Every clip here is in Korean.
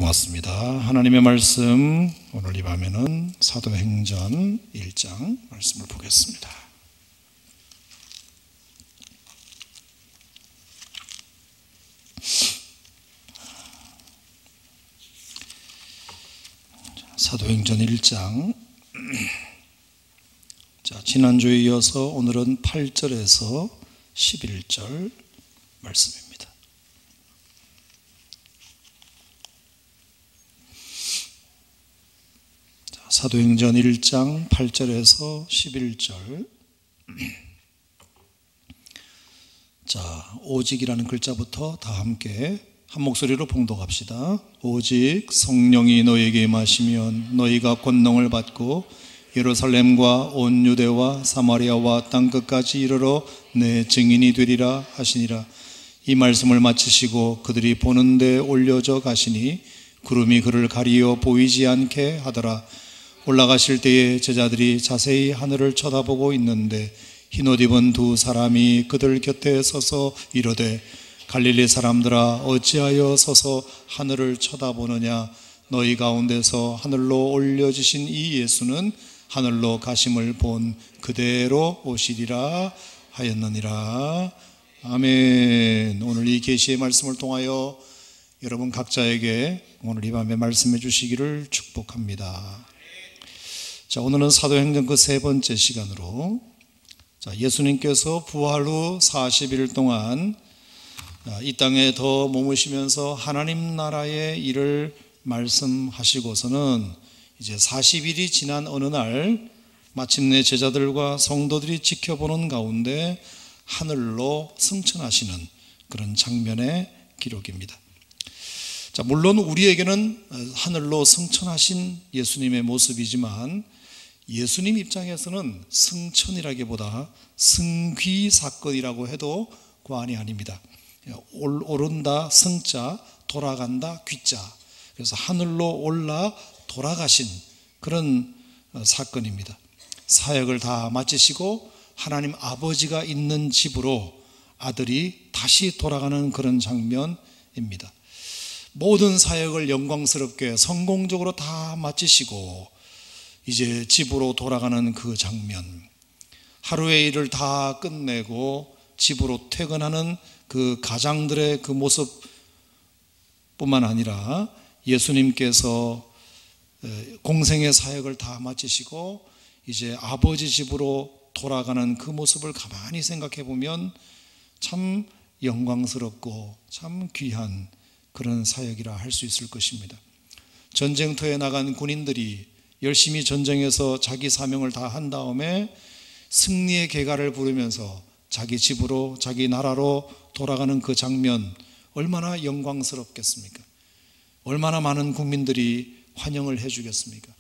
고맙습니다. 하나님의 말씀, 오늘 이 밤에는 사도행전 1장 말씀을 보겠습니다. 사도행전 1장. 지난주에 이어서 오늘은 8절에서 11절 말씀입니다. 사도행전 1장 8절에서 11절. 오직이라는 글자부터 다 함께 한 목소리로 봉독합시다. 오직 성령이 너희에게 임하시면 너희가 권능을 받고 예루살렘과 온 유대와 사마리아와 땅끝까지 이르러 내 증인이 되리라 하시니라. 이 말씀을 마치시고 그들이 보는 데 올려져 가시니 구름이 그를 가리어 보이지 않게 하더라. 올라가실 때에 제자들이 자세히 하늘을 쳐다보고 있는데 흰옷 입은 두 사람이 그들 곁에 서서 이르되 갈릴리 사람들아 어찌하여 서서 하늘을 쳐다보느냐. 너희 가운데서 하늘로 올려지신 이 예수는 하늘로 가심을 본 그대로 오시리라 하였느니라. 아멘. 오늘 이 계시의 말씀을 통하여 여러분 각자에게 오늘 이 밤에 말씀해 주시기를 축복합니다. 오늘은 사도행전 그 세 번째 시간으로 예수님께서 부활 후 40일 동안 이 땅에 더 머무시면서 하나님 나라의 일을 말씀하시고서는 이제 40일이 지난 어느 날 마침내 제자들과 성도들이 지켜보는 가운데 하늘로 승천하시는 그런 장면의 기록입니다. 물론 우리에게는 하늘로 승천하신 예수님의 모습이지만 예수님 입장에서는 승천이라기보다 승귀 사건이라고 해도 과언이 아닙니다. 오른다 승자, 돌아간다 귀자. 그래서 하늘로 올라 돌아가신 그런 사건입니다. 사역을 다 마치시고 하나님 아버지가 있는 집으로 아들이 다시 돌아가는 그런 장면입니다. 모든 사역을 영광스럽게 성공적으로 다 마치시고 이제 집으로 돌아가는 그 장면, 하루의 일을 다 끝내고 집으로 퇴근하는 그 가장들의 그 모습뿐만 아니라 예수님께서 공생의 사역을 다 마치시고 이제 아버지 집으로 돌아가는 그 모습을 가만히 생각해 보면 참 영광스럽고 참 귀한 그런 사역이라 할 수 있을 것입니다. 전쟁터에 나간 군인들이 열심히 전쟁에서 자기 사명을 다 한 다음에 승리의 개가를 부르면서 자기 집으로 자기 나라로 돌아가는 그 장면 얼마나 영광스럽겠습니까? 얼마나 많은 국민들이 환영을 해주겠습니까?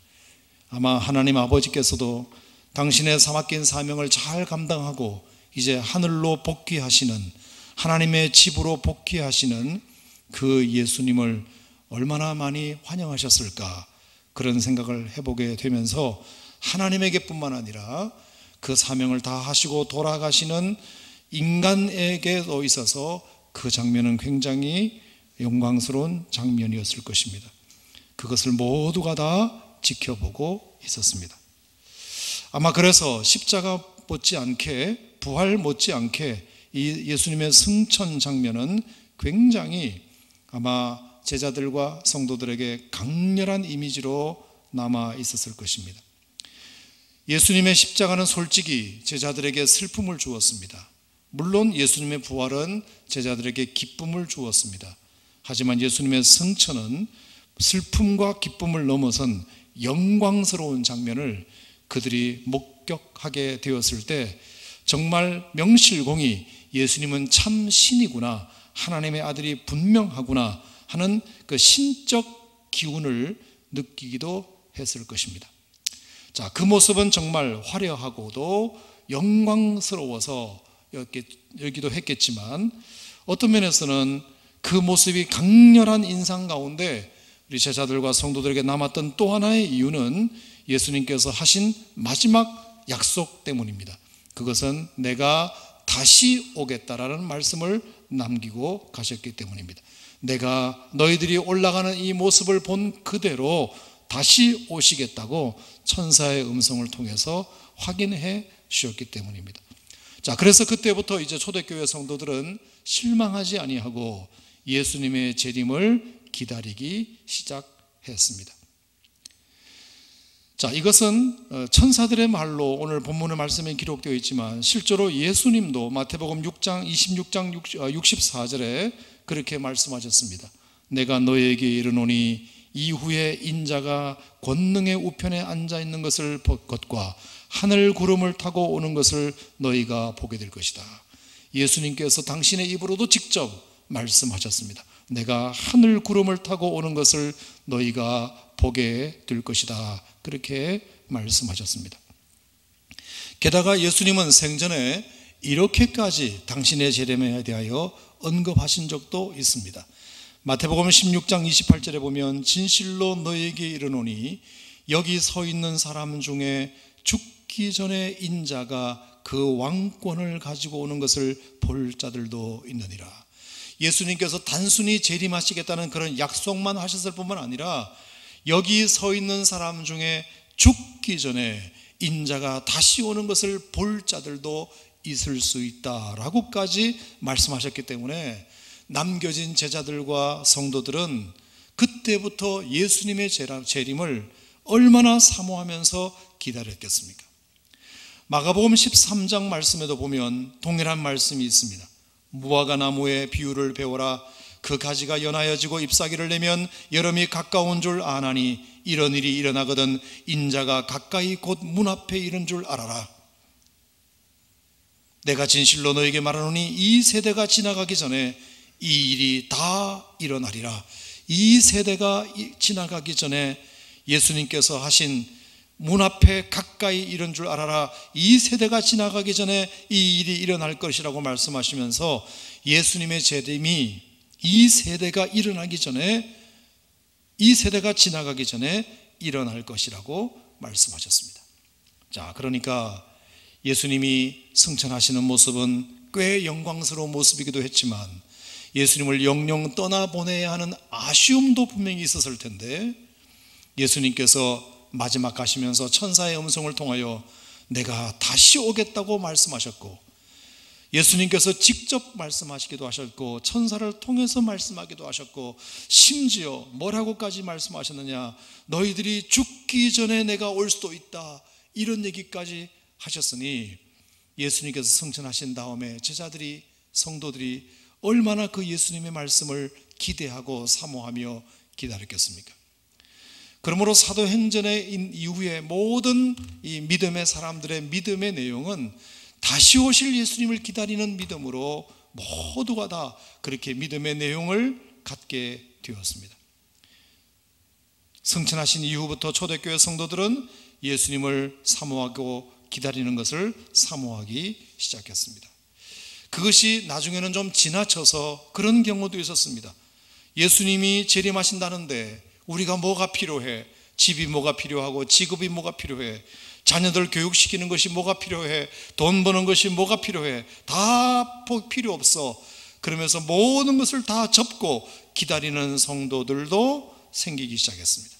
아마 하나님 아버지께서도 당신의 맡긴 사명을 잘 감당하고 이제 하늘로 복귀하시는, 하나님의 집으로 복귀하시는 그 예수님을 얼마나 많이 환영하셨을까, 그런 생각을 해보게 되면서 하나님에게뿐만 아니라 그 사명을 다 하시고 돌아가시는 인간에게도 있어서 그 장면은 굉장히 영광스러운 장면이었을 것입니다. 그것을 모두가 다 지켜보고 있었습니다. 아마 그래서 십자가 못지않게, 부활 못지않게 이 예수님의 승천 장면은 굉장히 아마 제자들과 성도들에게 강렬한 이미지로 남아 있었을 것입니다. 예수님의 십자가는 솔직히 제자들에게 슬픔을 주었습니다. 물론 예수님의 부활은 제자들에게 기쁨을 주었습니다. 하지만 예수님의 승천은 슬픔과 기쁨을 넘어선 영광스러운 장면을 그들이 목격하게 되었을 때 정말 명실공히 예수님은 참 신이구나, 하나님의 아들이 분명하구나 하는 그 신적 기운을 느끼기도 했을 것입니다. 그 모습은 정말 화려하고도 영광스러워서 여기도 했겠지만 어떤 면에서는 그 모습이 강렬한 인상 가운데 우리 제자들과 성도들에게 남았던 또 하나의 이유는 예수님께서 하신 마지막 약속 때문입니다. 그것은 내가 다시 오겠다라는 말씀을 남기고 가셨기 때문입니다. 내가 너희들이 올라가는 이 모습을 본 그대로 다시 오시겠다고 천사의 음성을 통해서 확인해 주셨기 때문입니다. 자, 그래서 그때부터 이제 초대교회 성도들은 실망하지 아니하고 예수님의 재림을 기다리기 시작했습니다. 자, 이것은 천사들의 말로 오늘 본문의 말씀에 기록되어 있지만 실제로 예수님도 마태복음 6장 26장 64절에 그렇게 말씀하셨습니다. 내가 너희에게 이르노니 이후에 인자가 권능의 우편에 앉아 있는 것을 볼 것과 하늘 구름을 타고 오는 것을 너희가 보게 될 것이다. 예수님께서 당신의 입으로도 직접 말씀하셨습니다. 내가 하늘 구름을 타고 오는 것을 너희가 보게 될 것이다. 그렇게 말씀하셨습니다. 게다가 예수님은 생전에 이렇게까지 당신의 재림에 대하여 언급하신 적도 있습니다. 마태복음 16장 28절에 보면 진실로 너희에게 이르노니 여기 서 있는 사람 중에 죽기 전에 인자가 그 왕권을 가지고 오는 것을 볼 자들도 있느니라. 예수님께서 단순히 재림하시겠다는 그런 약속만 하셨을 뿐만 아니라 여기 서 있는 사람 중에 죽기 전에 인자가 다시 오는 것을 볼 자들도 있을 수 있다라고까지 말씀하셨기 때문에 남겨진 제자들과 성도들은 그때부터 예수님의 재림을 얼마나 사모하면서 기다렸겠습니까? 마가복음 13장 말씀에도 보면 동일한 말씀이 있습니다. 무화과 나무의 비유를 배워라. 그 가지가 연하여지고 잎사귀를 내면 여름이 가까운 줄 아나니 이런 일이 일어나거든 인자가 가까이 곧 문 앞에 이른 줄 알아라. 내가 진실로 너에게 말하노니 이 세대가 지나가기 전에 이 일이 다 일어나리라. 이 세대가 지나가기 전에 예수님께서 하신 문 앞에 가까이 이른 줄 알아라. 이 세대가 지나가기 전에 이 일이 일어날 것이라고 말씀하시면서 예수님의 재림이 이 세대가 일어나기 전에, 이 세대가 지나가기 전에 일어날 것이라고 말씀하셨습니다. 자, 그러니까 예수님이 승천하시는 모습은 꽤 영광스러운 모습이기도 했지만 예수님을 영영 떠나보내야 하는 아쉬움도 분명히 있었을 텐데 예수님께서 마지막 가시면서 천사의 음성을 통하여 내가 다시 오겠다고 말씀하셨고 예수님께서 직접 말씀하시기도 하셨고 천사를 통해서 말씀하기도 하셨고 심지어 뭐라고까지 말씀하셨느냐, 너희들이 죽기 전에 내가 올 수도 있다, 이런 얘기까지 하셨으니 예수님께서 승천하신 다음에 제자들이, 성도들이 얼마나 그 예수님의 말씀을 기대하고 사모하며 기다렸겠습니까? 그러므로 사도행전의 이후에 모든 이 믿음의 사람들의 믿음의 내용은 다시 오실 예수님을 기다리는 믿음으로 모두가 다 그렇게 믿음의 내용을 갖게 되었습니다. 승천하신 이후부터 초대교회 성도들은 예수님을 사모하고 기다리는 것을 사모하기 시작했습니다. 그것이 나중에는 좀 지나쳐서 그런 경우도 있었습니다. 예수님이 재림하신다는데 우리가 뭐가 필요해? 집이 뭐가 필요하고 직업이 뭐가 필요해? 자녀들 교육시키는 것이 뭐가 필요해? 돈 버는 것이 뭐가 필요해? 다 필요 없어. 그러면서 모든 것을 다 접고 기다리는 성도들도 생기기 시작했습니다.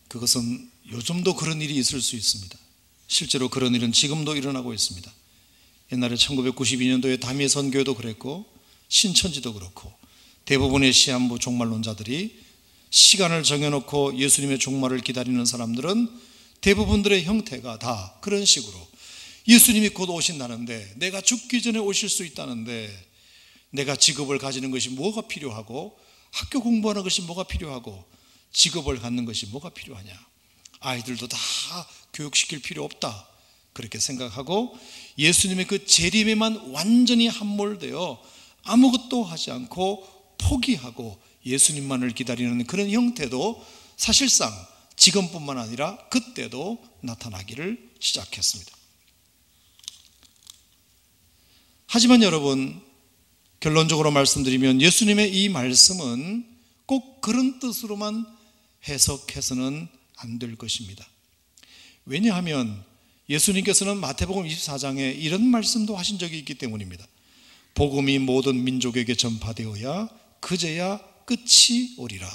그것은 요즘도 그런 일이 있을 수 있습니다. 실제로 그런 일은 지금도 일어나고 있습니다. 옛날에 1992년도에 다미의 선교회도 그랬고 신천지도 그렇고 대부분의 시한부 종말론자들이 시간을 정해놓고 예수님의 종말을 기다리는 사람들은 대부분들의 형태가 다 그런 식으로 예수님이 곧 오신다는데, 내가 죽기 전에 오실 수 있다는데, 내가 직업을 가지는 것이 뭐가 필요하고, 학교 공부하는 것이 뭐가 필요하고, 직업을 갖는 것이 뭐가 필요하냐, 아이들도 다 교육시킬 필요 없다, 그렇게 생각하고 예수님의 그 재림에만 완전히 함몰되어 아무것도 하지 않고 포기하고 예수님만을 기다리는 그런 형태도 사실상 지금뿐만 아니라 그때도 나타나기를 시작했습니다. 하지만 여러분, 결론적으로 말씀드리면 예수님의 이 말씀은 꼭 그런 뜻으로만 해석해서는 안 될 것입니다. 왜냐하면 예수님께서는 마태복음 24장에 이런 말씀도 하신 적이 있기 때문입니다. 복음이 모든 민족에게 전파되어야 그제야 끝이 오리라.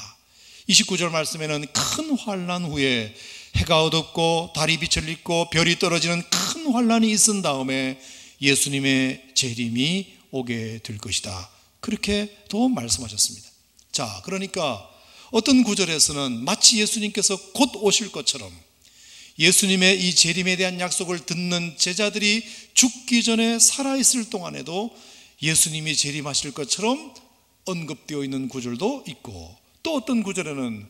29절 말씀에는 큰 환난 후에 해가 어둡고 달이 빛을 잃고 별이 떨어지는 큰 환난이 있은 다음에 예수님의 재림이 오게 될 것이다, 그렇게 또 말씀하셨습니다. 자, 그러니까 어떤 구절에서는 마치 예수님께서 곧 오실 것처럼 예수님의 이 재림에 대한 약속을 듣는 제자들이 죽기 전에 살아있을 동안에도 예수님이 재림하실 것처럼 언급되어 있는 구절도 있고, 또 어떤 구절에는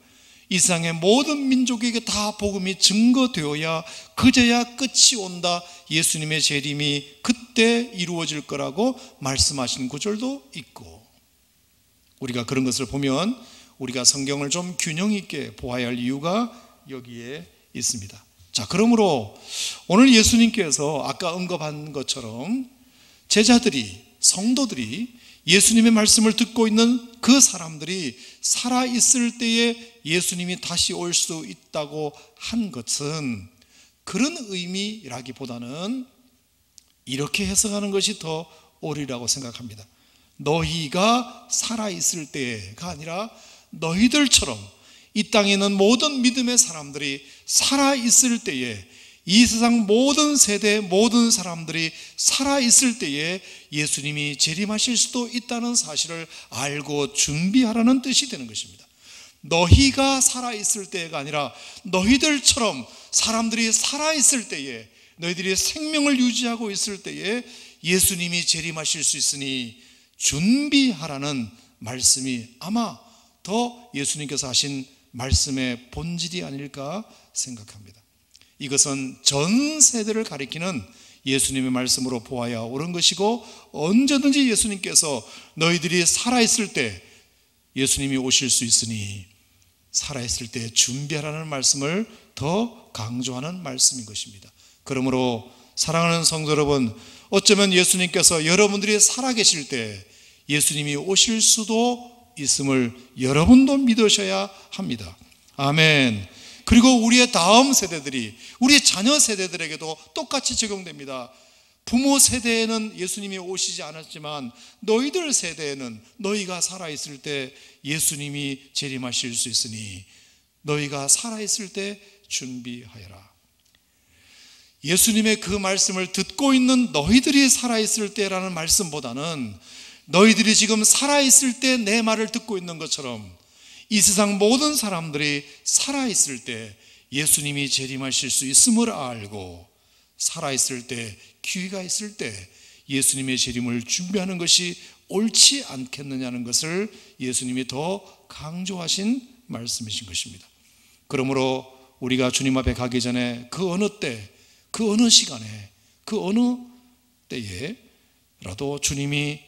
이 세상의 모든 민족에게 다 복음이 증거되어야 그제야 끝이 온다, 예수님의 재림이 그때 이루어질 거라고 말씀하신 구절도 있고, 우리가 그런 것을 보면 우리가 성경을 좀 균형 있게 보아야 할 이유가 여기에 있습니다. 자, 그러므로 오늘 예수님께서 아까 언급한 것처럼 제자들이, 성도들이, 예수님의 말씀을 듣고 있는 그 사람들이 살아있을 때에 예수님이 다시 올 수 있다고 한 것은 그런 의미라기보다는 이렇게 해석하는 것이 더 옳으리라고 생각합니다. 너희가 살아있을 때가 아니라 너희들처럼 이 땅에 있는 모든 믿음의 사람들이 살아있을 때에, 이 세상 모든 세대 모든 사람들이 살아있을 때에 예수님이 재림하실 수도 있다는 사실을 알고 준비하라는 뜻이 되는 것입니다. 너희가 살아있을 때가 아니라 너희들처럼 사람들이 살아있을 때에, 너희들이 생명을 유지하고 있을 때에 예수님이 재림하실 수 있으니 준비하라는 말씀이 아마 더 예수님께서 하신 말씀의 본질이 아닐까 생각합니다. 이것은 전 세대를 가리키는 예수님의 말씀으로 보아야 옳은 것이고, 언제든지 예수님께서 너희들이 살아있을 때 예수님이 오실 수 있으니 살아있을 때 준비하라는 말씀을 더 강조하는 말씀인 것입니다. 그러므로 사랑하는 성도 여러분, 어쩌면 예수님께서 여러분들이 살아계실 때 예수님이 오실 수도 있음을 여러분도 믿으셔야 합니다. 아멘. 그리고 우리의 다음 세대들이, 우리 자녀 세대들에게도 똑같이 적용됩니다. 부모 세대에는 예수님이 오시지 않았지만 너희들 세대에는 너희가 살아있을 때 예수님이 재림하실 수 있으니 너희가 살아있을 때 준비하여라. 예수님의 그 말씀을 듣고 있는 너희들이 살아있을 때라는 말씀보다는 너희들이 지금 살아있을 때 내 말을 듣고 있는 것처럼 이 세상 모든 사람들이 살아있을 때 예수님이 재림하실 수 있음을 알고 살아있을 때, 기회가 있을 때 예수님의 재림을 준비하는 것이 옳지 않겠느냐는 것을 예수님이 더 강조하신 말씀이신 것입니다. 그러므로 우리가 주님 앞에 가기 전에 그 어느 때, 그 어느 시간에, 그 어느 때에라도 주님이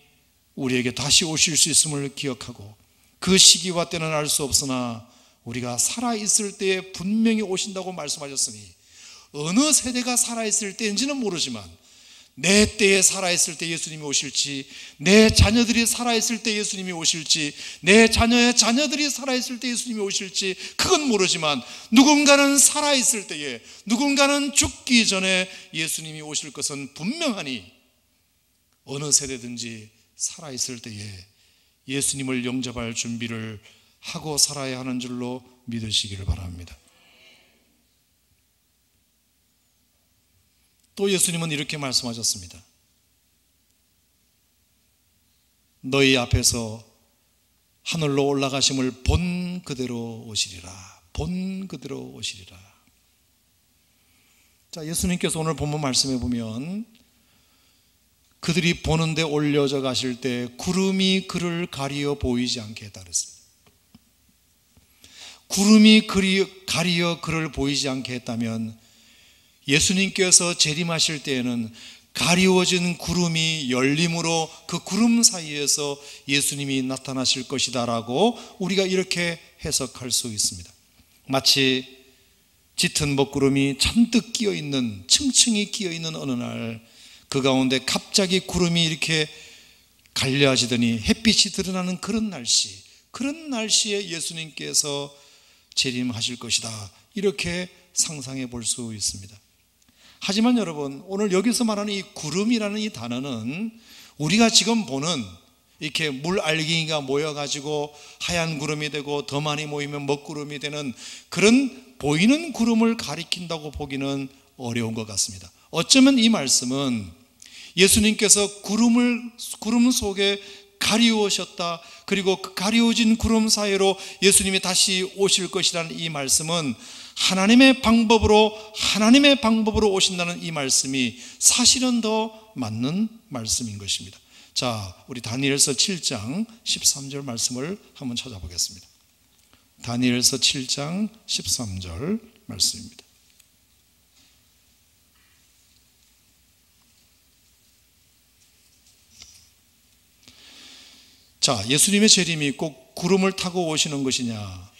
우리에게 다시 오실 수 있음을 기억하고, 그 시기와 때는 알 수 없으나 우리가 살아있을 때에 분명히 오신다고 말씀하셨으니 어느 세대가 살아있을 때인지는 모르지만 내 때에 살아있을 때 예수님이 오실지, 내 자녀들이 살아있을 때 예수님이 오실지, 내 자녀의 자녀들이 살아있을 때 예수님이 오실지 그건 모르지만 누군가는 살아있을 때에, 누군가는 죽기 전에 예수님이 오실 것은 분명하니 어느 세대든지 살아있을 때에 예수님을 영접할 준비를 하고 살아야 하는 줄로 믿으시기를 바랍니다. 또 예수님은 이렇게 말씀하셨습니다. 너희 앞에서 하늘로 올라가심을 본 그대로 오시리라. 본 그대로 오시리라. 자, 예수님께서 오늘 본문 말씀해 보면 그들이 보는데 올려져 가실 때 구름이 그를 가리어 보이지 않게 했다 그랬습니다. 구름이 가리어 그를 보이지 않게 했다면 예수님께서 재림하실 때에는 가리워진 구름이 열림으로 그 구름 사이에서 예수님이 나타나실 것이다라고 우리가 이렇게 해석할 수 있습니다. 마치 짙은 먹구름이 잔뜩 끼어있는, 층층이 끼어있는 어느 날 그 가운데 갑자기 구름이 이렇게 갈려지더니 햇빛이 드러나는 그런 날씨에 예수님께서 재림하실 것이다, 이렇게 상상해 볼 수 있습니다. 하지만 여러분, 오늘 여기서 말하는 이 구름이라는 이 단어는 우리가 지금 보는 이렇게 물알갱이가 모여가지고 하얀 구름이 되고 더 많이 모이면 먹구름이 되는 그런 보이는 구름을 가리킨다고 보기는 어려운 것 같습니다. 어쩌면 이 말씀은 예수님께서 구름 속에 가리우셨다, 그리고 그 가리워진 구름 사이로 예수님이 다시 오실 것이라는 이 말씀은 하나님의 방법으로 오신다는 이 말씀이 사실은 더 맞는 말씀인 것입니다. 자, 우리 다니엘서 7장 13절 말씀을 한번 찾아보겠습니다. 다니엘서 7장 13절 말씀입니다. 자, 예수님의 재림이 꼭 구름을 타고 오시는 것이냐,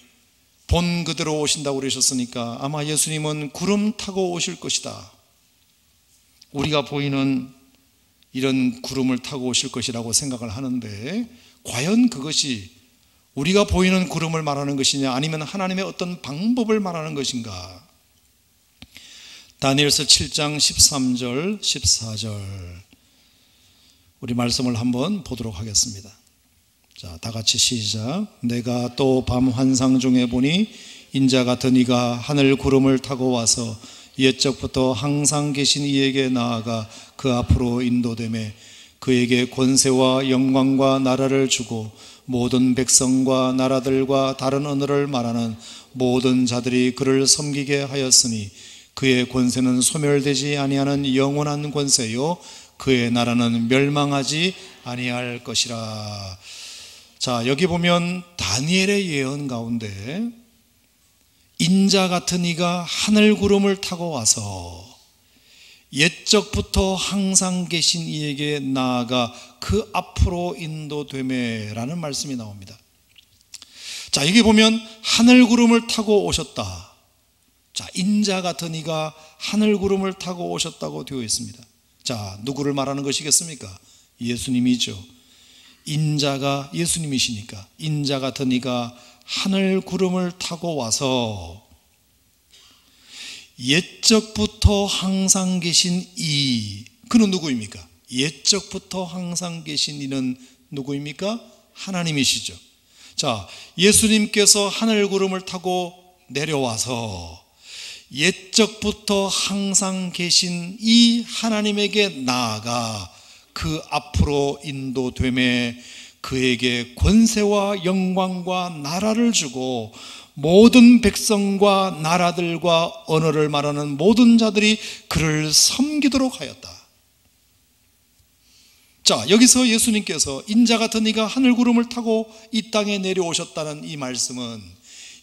본 그대로 오신다고 그러셨으니까 아마 예수님은 구름 타고 오실 것이다, 우리가 보이는 이런 구름을 타고 오실 것이라고 생각을 하는데, 과연 그것이 우리가 보이는 구름을 말하는 것이냐, 아니면 하나님의 어떤 방법을 말하는 것인가? 다니엘서 7장 13절 14절 우리 말씀을 한번 보도록 하겠습니다. 자, 다 같이 시작. 내가 또 밤 환상 중에 보니 인자 같은 이가 하늘 구름을 타고 와서 옛적부터 항상 계신 이에게 나아가 그 앞으로 인도되매 그에게 권세와 영광과 나라를 주고 모든 백성과 나라들과 다른 언어를 말하는 모든 자들이 그를 섬기게 하였으니 그의 권세는 소멸되지 아니하는 영원한 권세요 그의 나라는 멸망하지 아니할 것이라. 자, 여기 보면 다니엘의 예언 가운데 인자 같은 이가 하늘 구름을 타고 와서 옛적부터 항상 계신 이에게 나아가 그 앞으로 인도되매라는 말씀이 나옵니다. 자, 여기 보면 하늘 구름을 타고 오셨다. 자, 인자 같은 이가 하늘 구름을 타고 오셨다고 되어 있습니다. 자, 누구를 말하는 것이겠습니까? 예수님이죠. 인자가 예수님이시니까 인자 같은 이가 하늘 구름을 타고 와서 옛적부터 항상 계신 이, 그는 누구입니까? 옛적부터 항상 계신 이는 누구입니까? 하나님이시죠. 자, 예수님께서 하늘 구름을 타고 내려와서 옛적부터 항상 계신 이 하나님에게 나아가 그 앞으로 인도되매 그에게 권세와 영광과 나라를 주고 모든 백성과 나라들과 언어를 말하는 모든 자들이 그를 섬기도록 하였다. 자, 여기서 예수님께서 인자 같은 이가 하늘 구름을 타고 이 땅에 내려오셨다는 이 말씀은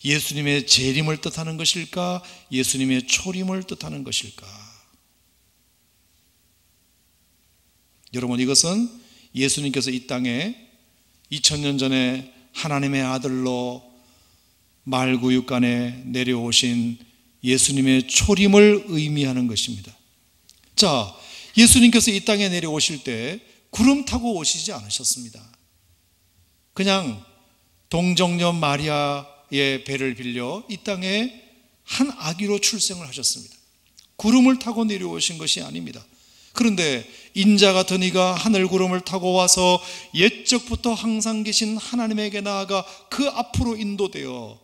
예수님의 재림을 뜻하는 것일까? 예수님의 초림을 뜻하는 것일까? 여러분, 이것은 예수님께서 이 땅에 2000년 전에 하나님의 아들로 말구육간에 내려오신 예수님의 초림을 의미하는 것입니다. 자, 예수님께서 이 땅에 내려오실 때 구름 타고 오시지 않으셨습니다. 그냥 동정녀 마리아의 배를 빌려 이 땅에 한 아기로 출생을 하셨습니다. 구름을 타고 내려오신 것이 아닙니다. 그런데 인자 같은 이가 하늘 구름을 타고 와서 옛적부터 항상 계신 하나님에게 나아가 그 앞으로 인도되어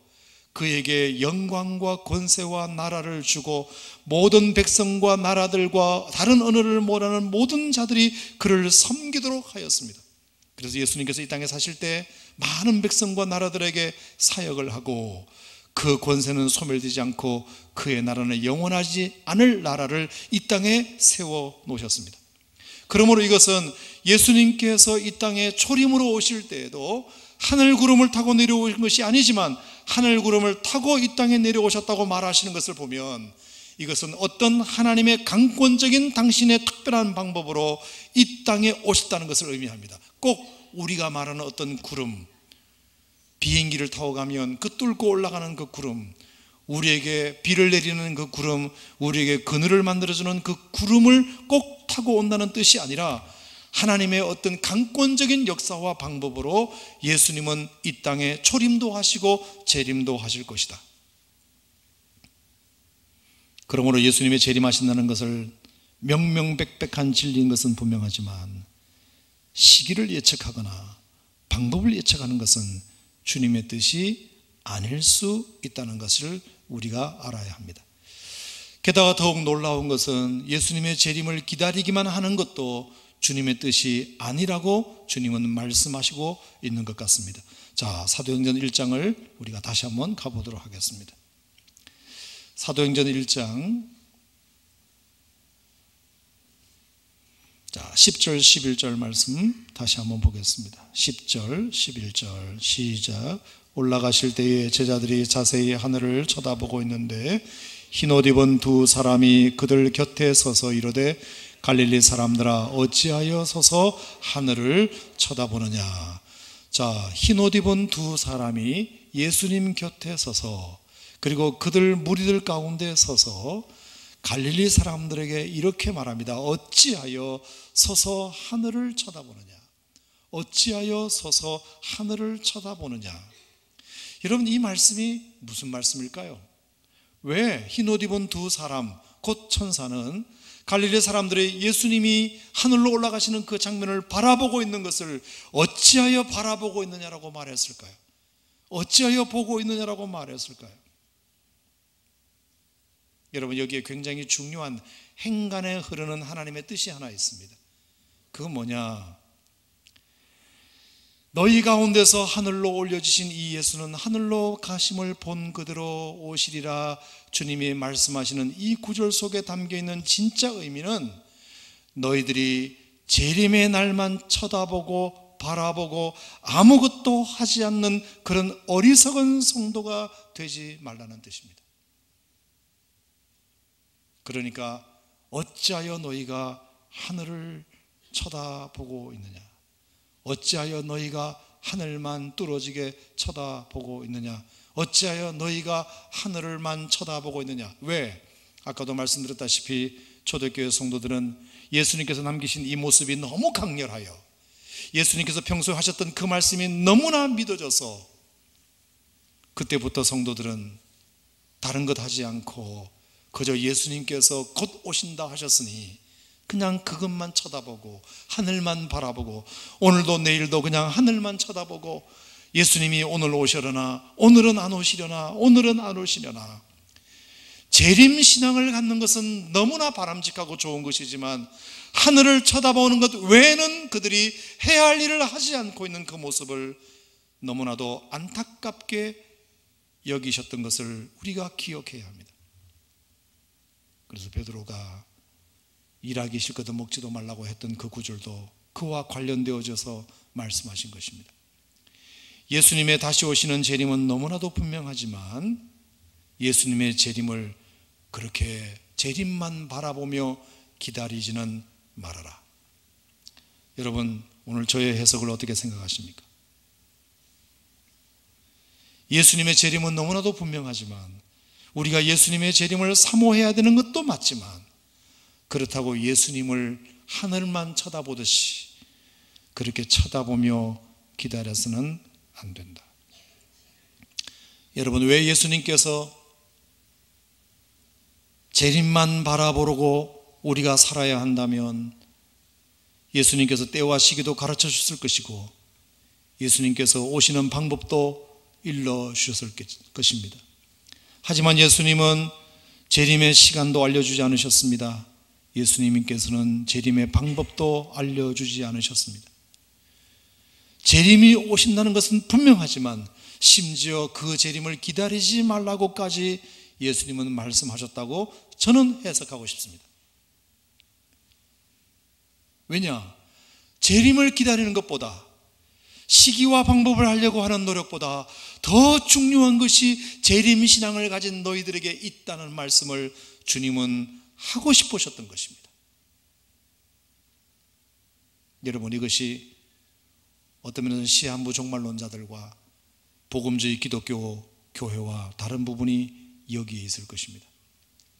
그에게 영광과 권세와 나라를 주고 모든 백성과 나라들과 다른 언어를 말하는 모든 자들이 그를 섬기도록 하였습니다. 그래서 예수님께서 이 땅에 사실 때 많은 백성과 나라들에게 사역을 하고 그 권세는 소멸되지 않고 그의 나라는 영원하지 않을 나라를 이 땅에 세워 놓으셨습니다. 그러므로 이것은 예수님께서 이 땅에 초림으로 오실 때에도 하늘 구름을 타고 내려오신 것이 아니지만 하늘 구름을 타고 이 땅에 내려오셨다고 말하시는 것을 보면 이것은 어떤 하나님의 강권적인 당신의 특별한 방법으로 이 땅에 오셨다는 것을 의미합니다. 꼭 우리가 말하는 어떤 구름, 비행기를 타고 가면 그 뚫고 올라가는 그 구름, 우리에게 비를 내리는 그 구름, 우리에게 그늘을 만들어주는 그 구름을 꼭 타고 온다는 뜻이 아니라 하나님의 어떤 강권적인 역사와 방법으로 예수님은 이 땅에 초림도 하시고 재림도 하실 것이다. 그러므로 예수님의 재림하신다는 것을 명명백백한 진리인 것은 분명하지만 시기를 예측하거나 방법을 예측하는 것은 주님의 뜻이 아닐 수 있다는 것을 우리가 알아야 합니다. 게다가 더욱 놀라운 것은 예수님의 재림을 기다리기만 하는 것도 주님의 뜻이 아니라고 주님은 말씀하시고 있는 것 같습니다. 자, 사도행전 1장을 우리가 다시 한번 가보도록 하겠습니다. 사도행전 1장 10절 11절 말씀 다시 한번 보겠습니다. 10절 11절 시작. 올라가실 때에 제자들이 자세히 하늘을 쳐다보고 있는데 흰 옷 입은 두 사람이 그들 곁에 서서 이르되 갈릴리 사람들아 어찌하여 서서 하늘을 쳐다보느냐. 자, 흰 옷 입은 두 사람이 예수님 곁에 서서 그리고 그들 무리들 가운데 서서 갈릴리 사람들에게 이렇게 말합니다. 어찌하여 서서 하늘을 쳐다보느냐. 어찌하여 서서 하늘을 쳐다보느냐. 여러분, 이 말씀이 무슨 말씀일까요? 왜 흰 옷 입은 두 사람 곧 천사는 갈릴리 사람들이 예수님이 하늘로 올라가시는 그 장면을 바라보고 있는 것을 어찌하여 바라보고 있느냐라고 말했을까요? 어찌하여 보고 있느냐라고 말했을까요? 여러분, 여기에 굉장히 중요한 행간에 흐르는 하나님의 뜻이 하나 있습니다. 그건 뭐냐? 너희 가운데서 하늘로 올려주신 이 예수는 하늘로 가심을 본 그대로 오시리라 주님이 말씀하시는 이 구절 속에 담겨있는 진짜 의미는 너희들이 재림의 날만 쳐다보고 바라보고 아무것도 하지 않는 그런 어리석은 성도가 되지 말라는 뜻입니다. 그러니까 어찌하여 너희가 하늘을 쳐다보고 있느냐? 어찌하여 너희가 하늘만 뚫어지게 쳐다보고 있느냐? 어찌하여 너희가 하늘을만 쳐다보고 있느냐? 왜? 아까도 말씀드렸다시피 초대교회 성도들은 예수님께서 남기신 이 모습이 너무 강렬하여 예수님께서 평소에 하셨던 그 말씀이 너무나 믿어져서 그때부터 성도들은 다른 것 하지 않고 그저 예수님께서 곧 오신다 하셨으니 그냥 그것만 쳐다보고 하늘만 바라보고 오늘도 내일도 그냥 하늘만 쳐다보고 예수님이 오늘 오시려나 오늘은 안 오시려나 오늘은 안 오시려나. 재림신앙을 갖는 것은 너무나 바람직하고 좋은 것이지만 하늘을 쳐다보는 것 외에는 그들이 해야 할 일을 하지 않고 있는 그 모습을 너무나도 안타깝게 여기셨던 것을 우리가 기억해야 합니다. 그래서 베드로가 일하기 싫거든 먹지도 말라고 했던 그 구절도 그와 관련되어져서 말씀하신 것입니다. 예수님의 다시 오시는 재림은 너무나도 분명하지만 예수님의 재림을 그렇게 재림만 바라보며 기다리지는 말아라. 여러분, 오늘 저의 해석을 어떻게 생각하십니까? 예수님의 재림은 너무나도 분명하지만 우리가 예수님의 재림을 사모해야 되는 것도 맞지만 그렇다고 예수님을 하늘만 쳐다보듯이 그렇게 쳐다보며 기다려서는 안 된다. 여러분, 왜 예수님께서 재림만 바라보고 우리가 살아야 한다면 예수님께서 때와 시기도 가르쳐 주셨을 것이고 예수님께서 오시는 방법도 일러 주셨을 것입니다. 하지만 예수님은 재림의 시간도 알려주지 않으셨습니다. 예수님께서는 재림의 방법도 알려주지 않으셨습니다. 재림이 오신다는 것은 분명하지만 심지어 그 재림을 기다리지 말라고까지 예수님은 말씀하셨다고 저는 해석하고 싶습니다. 왜냐? 재림을 기다리는 것보다 시기와 방법을 하려고 하는 노력보다 더 중요한 것이 재림신앙을 가진 너희들에게 있다는 말씀을 주님은 하고 싶으셨던 것입니다. 여러분, 이것이 어떤 면에서는 시한부 종말론자들과 복음주의 기독교 교회와 다른 부분이 여기에 있을 것입니다.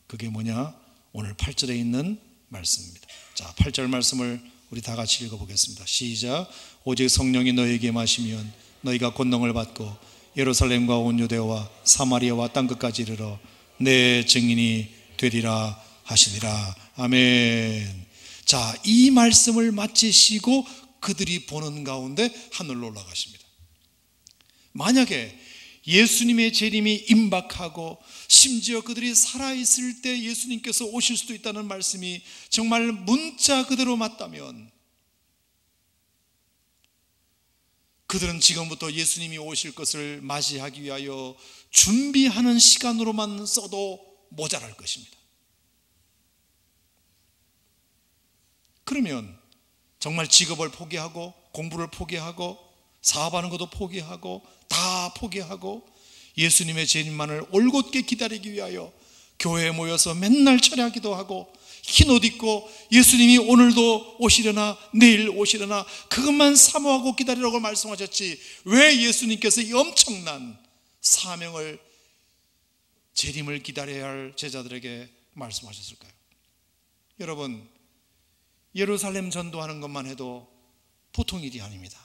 그게 뭐냐? 오늘 8절에 있는 말씀입니다. 자, 8절 말씀을 우리 다 같이 읽어보겠습니다. 시작. 오직 성령이 너에게 임하시면 너희가 권능을 받고 예루살렘과 온 유대와 사마리아와 땅끝까지 이르러 내 증인이 되리라 하시니라. 아멘. 자, 이 말씀을 마치시고 그들이 보는 가운데 하늘로 올라가십니다. 만약에 예수님의 재림이 임박하고 심지어 그들이 살아있을 때 예수님께서 오실 수도 있다는 말씀이 정말 문자 그대로 맞다면, 그들은 지금부터 예수님이 오실 것을 맞이하기 위하여 준비하는 시간으로만 써도 모자랄 것입니다. 그러면 정말 직업을 포기하고 공부를 포기하고 사업하는 것도 포기하고 다 포기하고 예수님의 재림만을 올곧게 기다리기 위하여 교회에 모여서 맨날 철야기도 하고 흰 옷 입고 예수님이 오늘도 오시려나 내일 오시려나 그것만 사모하고 기다리라고 말씀하셨지, 왜 예수님께서 이 엄청난 사명을, 재림을 기다려야 할 제자들에게 말씀하셨을까요? 여러분, 예루살렘 전도하는 것만 해도 보통 일이 아닙니다.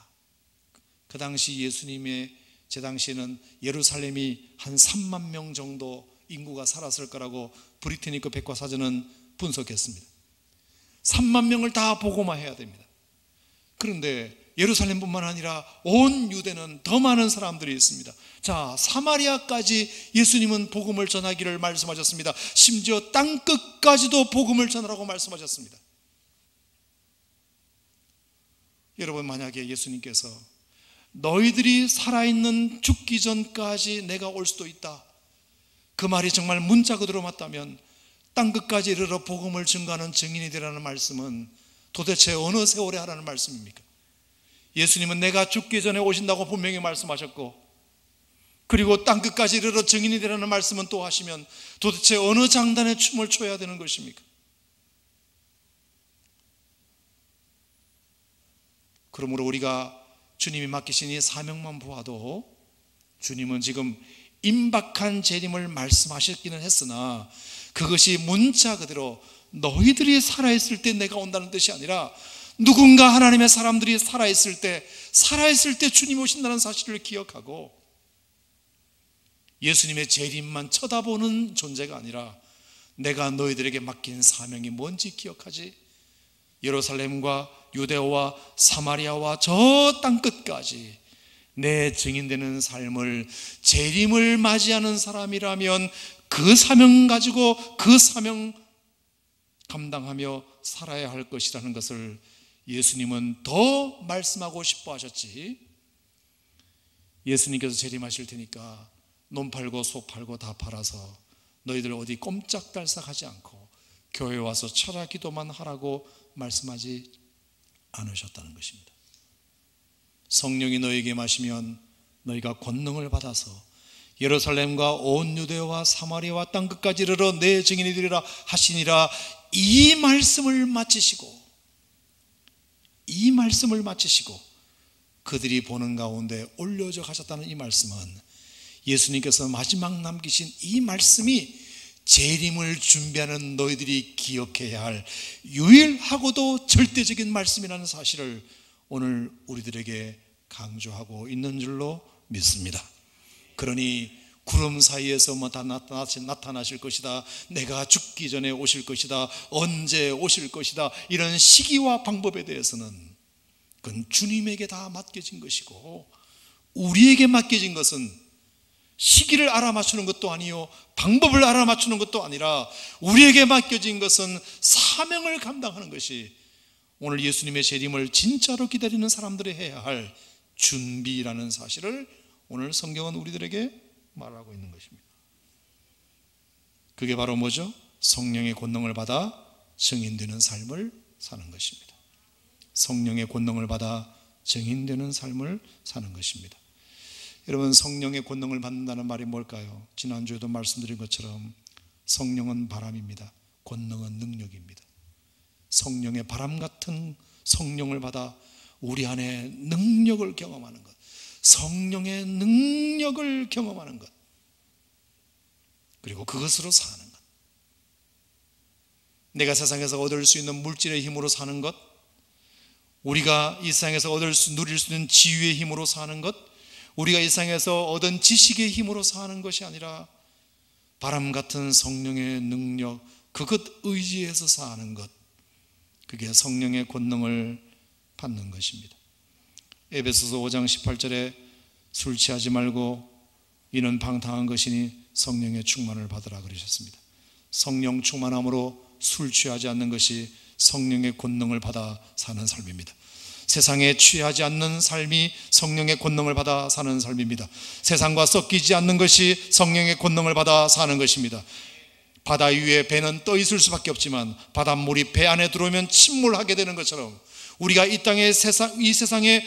그 당시 예수님의, 제 당시에는 예루살렘이 한 3만 명 정도 인구가 살았을 거라고 브리트니크 백과사전은 분석했습니다. 3만 명을 다 복음화해야 됩니다. 그런데 예루살렘뿐만 아니라 온 유대는 더 많은 사람들이 있습니다. 자, 사마리아까지 예수님은 복음을 전하기를 말씀하셨습니다. 심지어 땅끝까지도 복음을 전하라고 말씀하셨습니다. 여러분, 만약에 예수님께서 너희들이 살아있는 죽기 전까지 내가 올 수도 있다, 그 말이 정말 문자 그대로 맞다면 땅끝까지 이르러 복음을 증거하는 증인이 되라는 말씀은 도대체 어느 세월에 하라는 말씀입니까? 예수님은 내가 죽기 전에 오신다고 분명히 말씀하셨고, 그리고 땅끝까지 이르러 증인이 되라는 말씀은 또 하시면 도대체 어느 장단에 춤을 춰야 되는 것입니까? 그러므로 우리가 주님이 맡기신 이 사명만 보아도 주님은 지금 임박한 재림을 말씀하셨기는 했으나 그것이 문자 그대로 너희들이 살아있을 때 내가 온다는 뜻이 아니라 누군가 하나님의 사람들이 살아있을 때 주님이 오신다는 사실을 기억하고 예수님의 재림만 쳐다보는 존재가 아니라 내가 너희들에게 맡긴 사명이 뭔지 기억하지, 예루살렘과 유대와 사마리아와 저 땅끝까지 내 증인되는 삶을, 재림을 맞이하는 사람이라면 그 사명 가지고 그 사명 감당하며 살아야 할 것이라는 것을 예수님은 더 말씀하고 싶어 하셨지, 예수님께서 재림하실 테니까 논 팔고 소 팔고 다 팔아서 너희들 어디 꼼짝달싹하지 않고 교회에 와서 철야 기도만 하라고 말씀하지 않으셨다는 것입니다. 성령이 너에게 마시면 너희가 권능을 받아서 예루살렘과 온 유대와 사마리아와 땅끝까지 이르러 내 증인이 되리라 하시니라. 이 말씀을 마치시고 그들이 보는 가운데 올려져 가셨다는 이 말씀은 예수님께서 마지막 남기신 이 말씀이 재림을 준비하는 너희들이 기억해야 할 유일하고도 절대적인 말씀이라는 사실을 오늘 우리들에게 강조하고 있는 줄로 믿습니다. 그러니 구름 사이에서 다 나타나실 것이다, 내가 죽기 전에 오실 것이다, 언제 오실 것이다, 이런 시기와 방법에 대해서는 그건 주님에게 다 맡겨진 것이고, 우리에게 맡겨진 것은 시기를 알아맞추는 것도 아니요 방법을 알아맞추는 것도 아니라 우리에게 맡겨진 것은 사명을 감당하는 것이 오늘 예수님의 재림을 진짜로 기다리는 사람들이 해야 할 준비라는 사실을 오늘 성경은 우리들에게 말하고 있는 것입니다. 그게 바로 뭐죠? 성령의 권능을 받아 증인되는 삶을 사는 것입니다. 성령의 권능을 받아 증인되는 삶을 사는 것입니다. 여러분, 성령의 권능을 받는다는 말이 뭘까요? 지난주에도 말씀드린 것처럼 성령은 바람입니다. 권능은 능력입니다. 성령의 바람 같은 성령을 받아 우리 안에 능력을 경험하는 것, 성령의 능력을 경험하는 것, 그리고 그것으로 사는 것. 내가 세상에서 얻을 수 있는 물질의 힘으로 사는 것, 우리가 이 세상에서 누릴 수 있는 지위의 힘으로 사는 것, 우리가 이 세상에서 얻은 지식의 힘으로 사는 것이 아니라 바람 같은 성령의 능력, 그것 의지해서 사는 것, 그게 성령의 권능을 받는 것입니다. 에베소서 5장 18절에 술 취하지 말고 이는 방탕한 것이니 성령의 충만을 받으라 그러셨습니다. 성령 충만함으로 술 취하지 않는 것이 성령의 권능을 받아 사는 삶입니다. 세상에 취하지 않는 삶이 성령의 권능을 받아 사는 삶입니다. 세상과 섞이지 않는 것이 성령의 권능을 받아 사는 것입니다. 바다 위에 배는 떠 있을 수밖에 없지만 바닷물이 배 안에 들어오면 침몰하게 되는 것처럼 우리가 이 세상에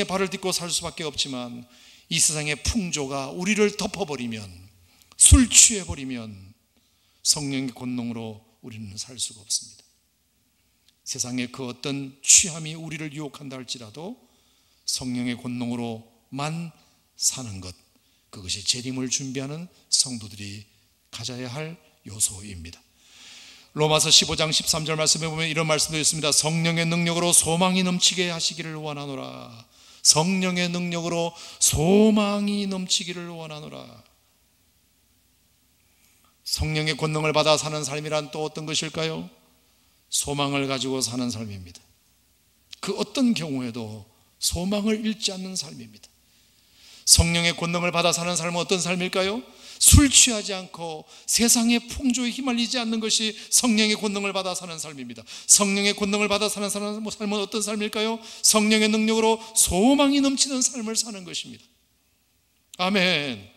발을 딛고 살 수밖에 없지만 이 세상의 풍조가 우리를 덮어버리면, 술 취해버리면 성령의 권능으로 우리는 살 수가 없습니다. 세상의 그 어떤 취함이 우리를 유혹한다 할지라도 성령의 권능으로만 사는 것, 그것이 재림을 준비하는 성도들이 가져야 할 요소입니다. 로마서 15장 13절 말씀에 보면 이런 말씀도 있습니다. 성령의 능력으로 소망이 넘치게 하시기를 원하노라. 성령의 능력으로 소망이 넘치기를 원하노라. 성령의 권능을 받아 사는 삶이란 또 어떤 것일까요? 소망을 가지고 사는 삶입니다. 그 어떤 경우에도 소망을 잃지 않는 삶입니다. 성령의 권능을 받아 사는 삶은 어떤 삶일까요? 술 취하지 않고 세상의 풍조에 휘말리지 않는 것이 성령의 권능을 받아 사는 삶입니다. 성령의 권능을 받아 사는 삶은 어떤 삶일까요? 성령의 능력으로 소망이 넘치는 삶을 사는 것입니다. 아멘.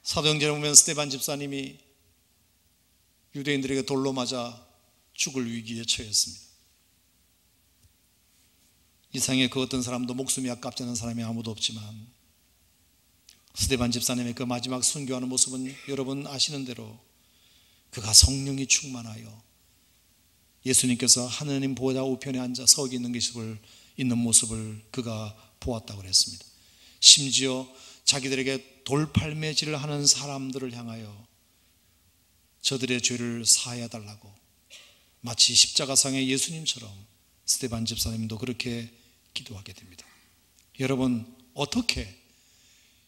사도행전에 보면 스데반 집사님이 유대인들에게 돌로 맞아 죽을 위기에 처했습니다. 이 세상에 그 어떤 사람도 목숨이 아깝지 않은 사람이 아무도 없지만 스데반 집사님의 그 마지막 순교하는 모습은 여러분 아시는 대로 그가 성령이 충만하여 예수님께서 하느님 보좌 우편에 앉아 서 있는 모습을 그가 보았다고 그랬습니다. 심지어 자기들에게 돌팔매질을 하는 사람들을 향하여 저들의 죄를 사하여 달라고, 마치 십자가상의 예수님처럼 스데반 집사님도 그렇게 기도하게 됩니다. 여러분, 어떻게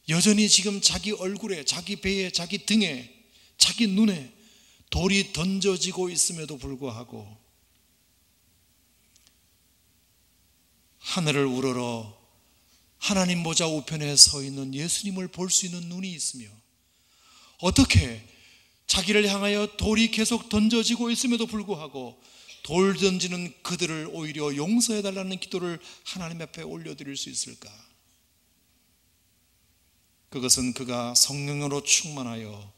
여전히 지금 자기 얼굴에, 자기 배에, 자기 등에, 자기 눈에 돌이 던져지고 있음에도 불구하고 하늘을 우러러 하나님 보좌 우편에 서 있는 예수님을 볼 수 있는 눈이 있으며, 어떻게 자기를 향하여 돌이 계속 던져지고 있음에도 불구하고 돌 던지는 그들을 오히려 용서해달라는 기도를 하나님 앞에 올려드릴 수 있을까? 그것은 그가 성령으로 충만하여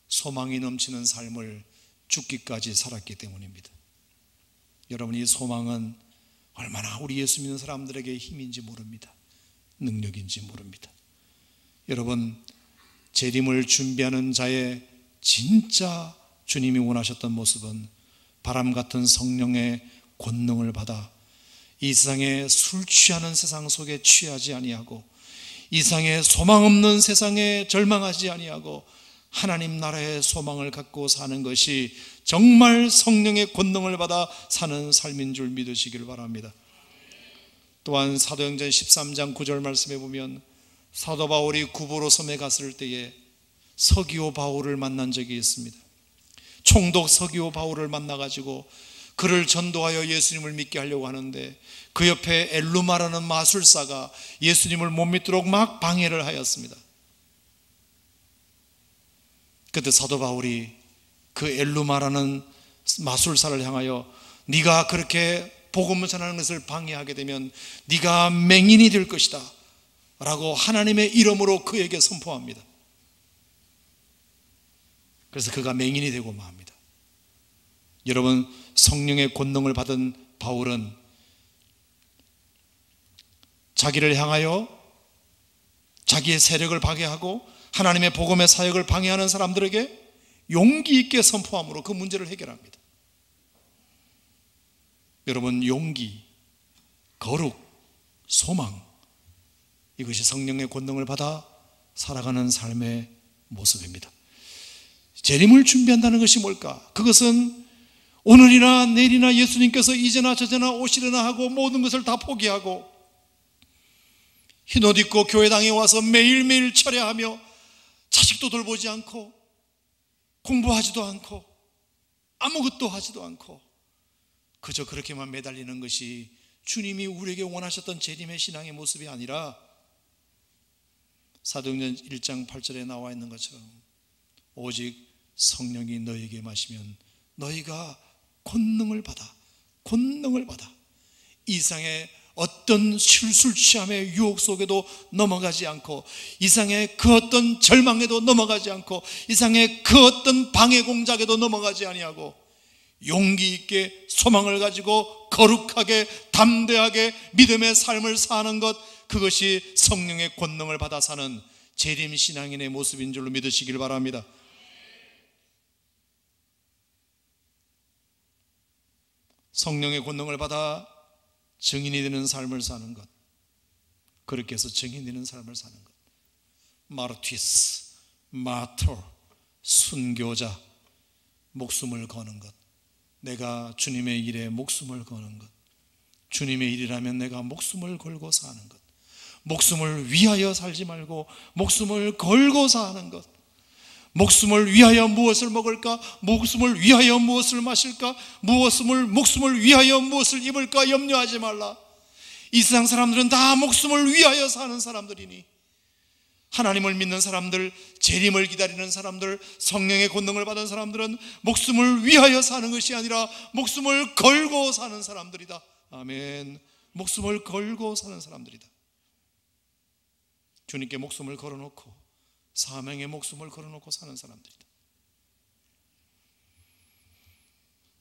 소망이 넘치는 삶을 죽기까지 살았기 때문입니다. 여러분, 이 소망은 얼마나 우리 예수 믿는 사람들에게 힘인지 모릅니다. 능력인지 모릅니다. 여러분, 재림을 준비하는 자의 진짜 주님이 원하셨던 모습은 바람 같은 성령의 권능을 받아 이 세상에 술 취하는 세상 속에 취하지 아니하고, 이 세상에 소망 없는 세상에 절망하지 아니하고 하나님 나라의 소망을 갖고 사는 것이 정말 성령의 권능을 받아 사는 삶인 줄 믿으시기를 바랍니다. 또한 사도행전 13장 9절 말씀에 보면 사도 바울이 구보로 섬에 갔을 때에 서기오 바울을 만난 적이 있습니다. 총독 서기오 바울을 만나가지고 그를 전도하여 예수님을 믿게 하려고 하는데 그 옆에 엘루마라는 마술사가 예수님을 못 믿도록 막 방해를 하였습니다. 그때 사도 바울이 그 엘루마라는 마술사를 향하여 네가 그렇게 복음을 전하는 것을 방해하게 되면 네가 맹인이 될 것이다 라고 하나님의 이름으로 그에게 선포합니다. 그래서 그가 맹인이 되고 맙니다. 여러분, 성령의 권능을 받은 바울은 자기를 향하여 자기의 세력을 방해하고 하나님의 복음의 사역을 방해하는 사람들에게 용기 있게 선포함으로 그 문제를 해결합니다. 여러분, 용기, 거룩, 소망, 이것이 성령의 권능을 받아 살아가는 삶의 모습입니다. 재림을 준비한다는 것이 뭘까? 그것은 오늘이나 내일이나 예수님께서 이제나 저제나 오시려나 하고 모든 것을 다 포기하고 흰옷 입고 교회당에 와서 매일매일 철야하며 자식도 돌보지 않고 공부하지도 않고 아무것도 하지도 않고 그저 그렇게만 매달리는 것이 주님이 우리에게 원하셨던 재림의 신앙의 모습이 아니라 사도행전 1장 8절에 나와 있는 것처럼 오직 성령이 너에게 마시면 너희가 권능을 받아 이상의 어떤 술 취함의 유혹 속에도 넘어가지 않고, 이상의 그 어떤 절망에도 넘어가지 않고, 이상의 그 어떤 방해 공작에도 넘어가지 아니하고 용기 있게 소망을 가지고 거룩하게 담대하게 믿음의 삶을 사는 것, 그것이 성령의 권능을 받아 사는 재림 신앙인의 모습인 줄로 믿으시길 바랍니다. 성령의 권능을 받아 증인이 되는 삶을 사는 것, 그렇게 해서 증인이 되는 삶을 사는 것, 마르티스, 마터, 순교자, 목숨을 거는 것, 내가 주님의 일에 목숨을 거는 것, 주님의 일이라면 내가 목숨을 걸고 사는 것, 목숨을 위하여 살지 말고 목숨을 걸고 사는 것, 목숨을 위하여 무엇을 먹을까? 목숨을 위하여 무엇을 마실까? 목숨을 위하여 무엇을 입을까? 염려하지 말라. 이 세상 사람들은 다 목숨을 위하여 사는 사람들이니, 하나님을 믿는 사람들, 재림을 기다리는 사람들, 성령의 권능을 받은 사람들은 목숨을 위하여 사는 것이 아니라 목숨을 걸고 사는 사람들이다. 아멘. 목숨을 걸고 사는 사람들이다. 주님께 목숨을 걸어놓고 사명의 목숨을 걸어놓고 사는 사람들이다.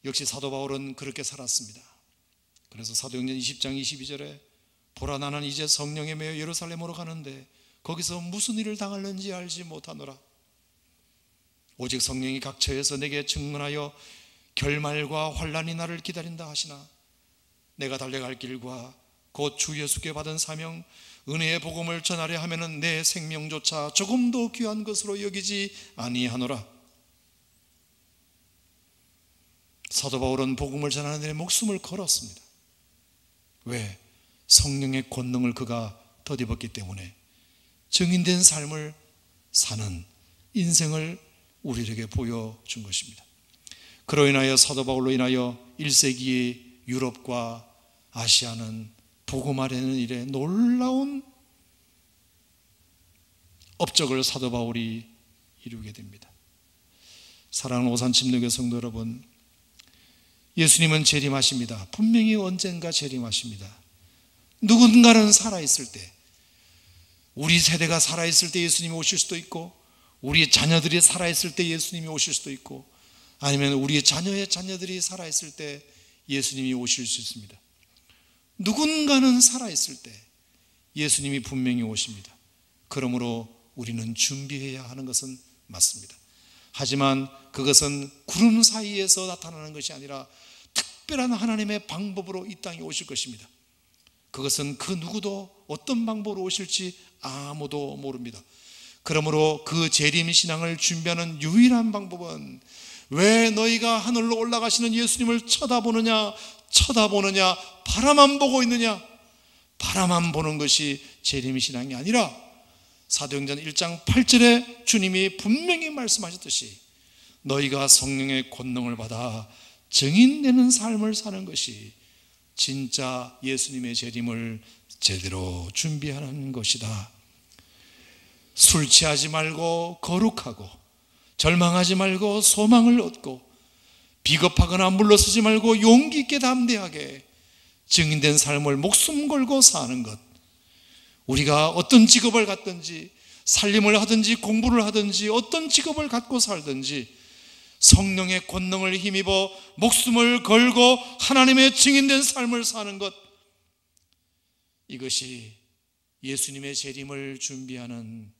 역시 사도 바울은 그렇게 살았습니다. 그래서 사도행전 20장 22절에 보라, 나는 이제 성령에 매여 예루살렘으로 가는데 거기서 무슨 일을 당할는지 알지 못하노라. 오직 성령이 각 처에서 내게 증언하여 결말과 환난이 나를 기다린다 하시나 내가 달려갈 길과 곧 주 예수께 받은 사명, 은혜의 복음을 전하려 하면은 내 생명조차 조금도 귀한 것으로 여기지 아니하노라. 사도 바울은 복음을 전하는 데 목숨을 걸었습니다. 왜? 성령의 권능을 그가 덧입었기 때문에 증인된 삶을 사는 인생을 우리에게 보여준 것입니다. 그로 인하여 사도 바울로 인하여 1세기의 유럽과 아시아는 복음하려는 일에 놀라운 업적을 사도 바울이 이루게 됩니다. 사랑하는 오산침례교회 성도 여러분, 예수님은 재림하십니다. 분명히 언젠가 재림하십니다. 누군가는 살아있을 때, 우리 세대가 살아있을 때 예수님이 오실 수도 있고, 우리 자녀들이 살아있을 때 예수님이 오실 수도 있고, 아니면 우리 자녀의 자녀들이 살아있을 때 예수님이 오실 수 있습니다. 누군가는 살아있을 때 예수님이 분명히 오십니다. 그러므로 우리는 준비해야 하는 것은 맞습니다. 하지만 그것은 구름 사이에서 나타나는 것이 아니라 특별한 하나님의 방법으로 이 땅에 오실 것입니다. 그것은 그 누구도 어떤 방법으로 오실지 아무도 모릅니다. 그러므로 그 재림 신앙을 준비하는 유일한 방법은, 왜 너희가 하늘로 올라가시는 예수님을 쳐다보느냐 바라만 보고 있느냐? 바라만 보는 것이 재림 신앙이 아니라 사도행전 1장 8절에 주님이 분명히 말씀하셨듯이 너희가 성령의 권능을 받아 증인되는 삶을 사는 것이 진짜 예수님의 재림을 제대로 준비하는 것이다. 술 취하지 말고 거룩하고, 절망하지 말고 소망을 얻고, 비겁하거나 물러서지 말고 용기 있게 담대하게 증인된 삶을 목숨 걸고 사는 것. 우리가 어떤 직업을 갖든지, 살림을 하든지 공부를 하든지, 어떤 직업을 갖고 살든지 성령의 권능을 힘입어 목숨을 걸고 하나님의 증인된 삶을 사는 것, 이것이 예수님의 재림을 준비하는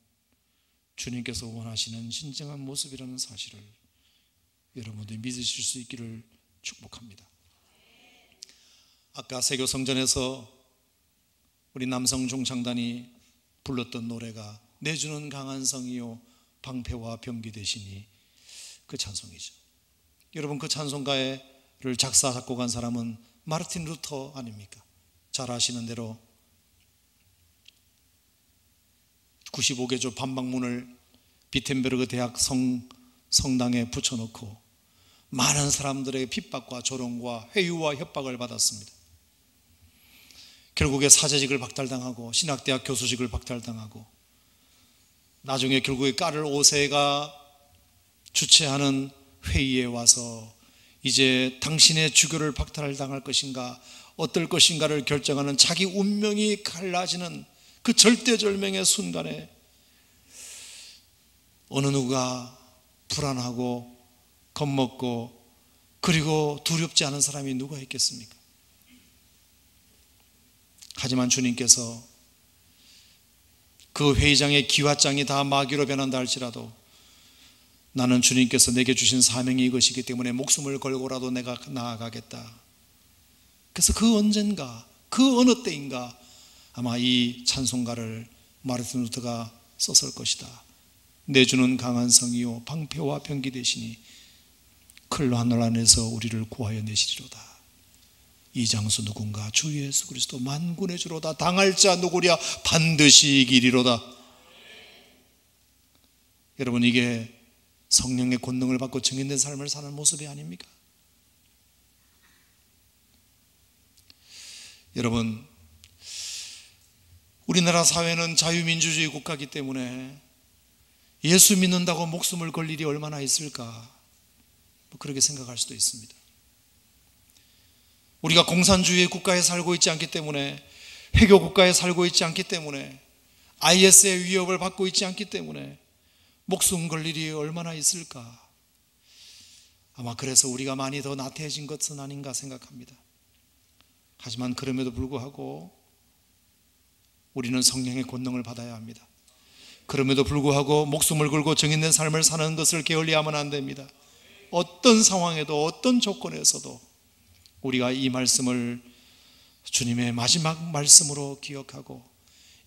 주님께서 원하시는 진정한 모습이라는 사실을 여러분들이 믿으실 수 있기를 축복합니다. 아까 세교 성전에서 우리 남성 중창단이 불렀던 노래가 내주는 강한 성이요 방패와 병기 되시니, 그 찬송이죠. 여러분, 그 찬송가를 작사 작곡한 사람은 마르틴 루터 아닙니까? 잘 아시는 대로 95개조 반박문을 비텐베르그 대학 성당에 붙여놓고 많은 사람들의 핍박과 조롱과 회유와 협박을 받았습니다. 결국에 사제직을 박탈당하고 신학대학 교수직을 박탈당하고 나중에 결국에 까를 5세가 주최하는 회의에 와서 이제 당신의 주교를 박탈당할 것인가 어떨 것인가를 결정하는 자기 운명이 갈라지는 그 절대절명의 순간에 어느 누가 불안하고 겁먹고 그리고 두렵지 않은 사람이 누가 있겠습니까? 하지만 주님께서 그 회의장의 기왓장이 다 마귀로 변한다 할지라도 나는 주님께서 내게 주신 사명이 이것이기 때문에 목숨을 걸고라도 내가 나아가겠다. 그래서 그 언젠가 그 어느 때인가 아마 이 찬송가를 마르틴 루터가 썼을 것이다. 내주는 강한 성이요 방패와 병기 되시니 클로 하늘 안에서 우리를 구하여 내시리로다. 이 장수 누군가 주 예수 그리스도 만군의 주로다. 당할 자 누구랴 반드시 이기리로다. 여러분, 이게 성령의 권능을 받고 증인된 삶을 사는 모습이 아닙니까? 여러분, 우리나라 사회는 자유민주주의 국가이기 때문에 예수 믿는다고 목숨을 걸 일이 얼마나 있을까? 그렇게 생각할 수도 있습니다. 우리가 공산주의 국가에 살고 있지 않기 때문에, 회교 국가에 살고 있지 않기 때문에, IS의 위협을 받고 있지 않기 때문에 목숨 걸 일이 얼마나 있을까? 아마 그래서 우리가 많이 더 나태해진 것은 아닌가 생각합니다. 하지만 그럼에도 불구하고 우리는 성령의 권능을 받아야 합니다. 그럼에도 불구하고 목숨을 걸고 정인된 삶을 사는 것을 게을리하면 안 됩니다. 어떤 상황에도 어떤 조건에서도 우리가 이 말씀을 주님의 마지막 말씀으로 기억하고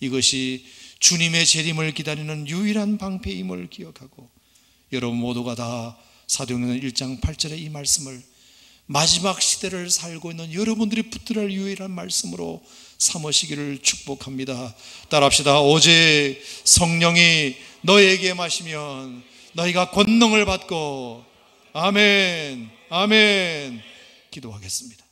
이것이 주님의 재림을 기다리는 유일한 방패임을 기억하고 여러분 모두가 다 사도행전 1장 8절의 이 말씀을 마지막 시대를 살고 있는 여러분들이 붙들어야 할 유일한 말씀으로 삼으시기를 축복합니다. 따라합시다. 오직 성령이 너에게 마시면 너희가 권능을 받고 아멘 아멘 기도하겠습니다.